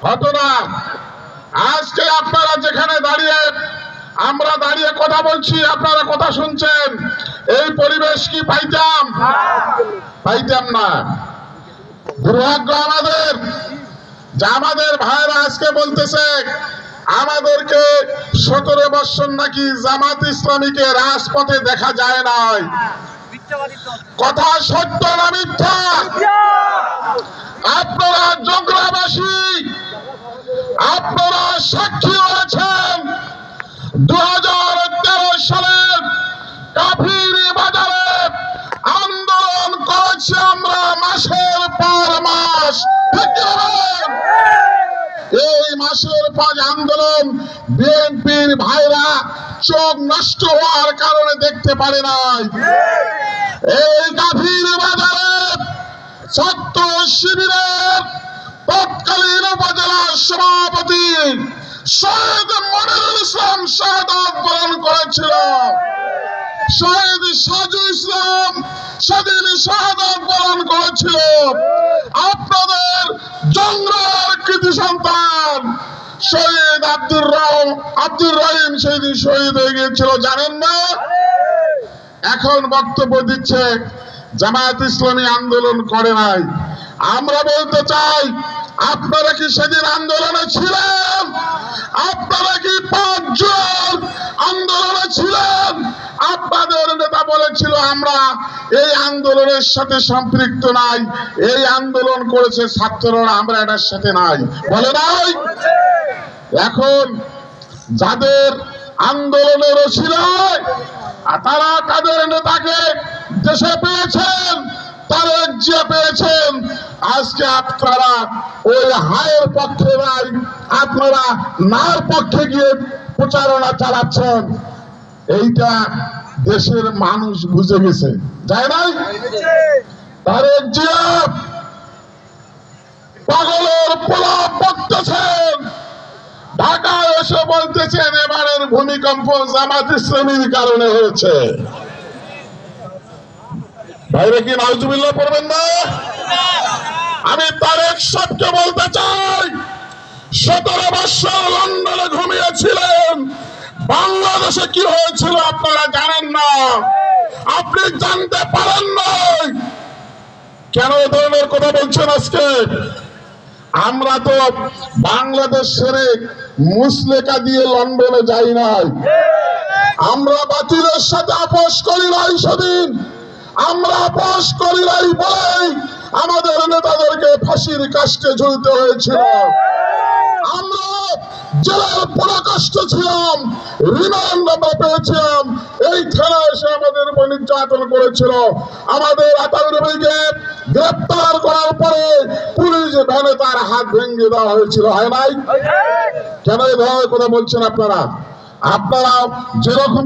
হতো না। আজকে আপনারা যেখানে দাঁড়িয়ে আমরা দাঁড়িয়ে কথা বলছি, আপনারা কথা শুনছেন, এই পরিবেশ কি পাইতাম? পাইতাম না। দুর্ভাগ্য আমাদের যে আমাদের ভাইরা আজকে বলতেছে আমাদেরকে 17 বছর নাকি জামাত ইসলামীকে রাজপথে দেখা যায় নাই। কথা সত্য না মিথ্যা? আপনারা জগড়াবাসী, আপনারা সাক্ষী হয়েছেন 2013 সালের কাফির বাজারে আন্দোলন করেছি আমরা মাসের পর মাস। এই মাসের পর আন্দোলন বিএনপির ভাইরা চোখ নষ্ট হওয়ার কারণে দেখতে পারে নাই। এই কাফির বাজারে ছাত্র শিবিরের তৎকালীন উপজেলা সভাপতি শহীদ মনিরুল ইসলাম শাহাদাত বরণ করেছিল। শহীদ সাজু ইসলাম সেদিন শাহাদাত বরণ করেছিল। আপনাদের জংরার কৃতি সন্তান শহীদ আব্দুর রহিম সেদিন শহীদ হয়ে গিয়েছিল, জানেন না? এখন বক্তব্য দিচ্ছে জামায়াত ইসলামী আন্দোলন করে নাই। আমরা বলতে চাই, আপনারা কি সেদিন আন্দোলনে ছিলেন? আপনারা কি 5 জুন আন্দোলনে ছিলেন? আপনাদের নেতা বলেছিল আমরা এই আন্দোলনের সাথে সম্পৃক্ত নাই, এই আন্দোলন করেছে ছাত্ররা, আমরা এটার সাথে নাই, বলে নাই? এখন যাদের আন্দোলনের ছিলেন তারা তাদের নেতাকে দেশে পেয়েছেন, তারেক জিয়া পেয়েছেন। আজকে আপনারা ওই হায়ের পক্ষে নাই, আপনারা নার পক্ষে গিয়ে প্রচারণা চালাচ্ছেন। এইটা দেশের মানুষ বুঝে গেছে, যায় নাই? তারেক জিয়া পাগলের প্রলাপ বকতেছেন, ঢাকায় এসে বলতেছেন এবারের ভূমিকম্প জামাত ইসলামীর কারণে হয়েছে। ভাইরে কি নাউজুবিল্লাহ পড়বেন না? আমি তারেক সাহেবকে বলতে চাই, 17 বছর লন্ডনে ঘুমিয়েছিলেন, বাংলাদেশে কি হয়েছিল আপনারা জানেন না, আপনি জানতে পারেন নাই। কেন এ ধরনের কথা বলছেন আজকে? আমরা তো বাংলাদেশ ছেড়ে মুসলেকা দিয়ে লন্ডনে যাই নাই, আমরা বাতিলের সাথে আপোষ করি নাই। সেদিন আমরা আপোষ করি নাই বলেই আমাদের নেতাদেরকে ফাঁসির কাস্টে ঝুলতে হয়েছিল। আমরা জেলার পরাকাষ্ঠ ছিলাম, রিমান্ড আমরা পেয়েছিলাম, এই থানায় এসে আমাদের উপর নির্যাতন করেছিল। আমাদের আতাউর ভাইকে গ্রেপ্তার করার পরে পুলিশ ভ্যানে তার হাত ভেঙে দেওয়া হয়েছিল, হয় নাই? কেন এই ধরনের কথা বলছেন আপনারা? আপনারা যেরকম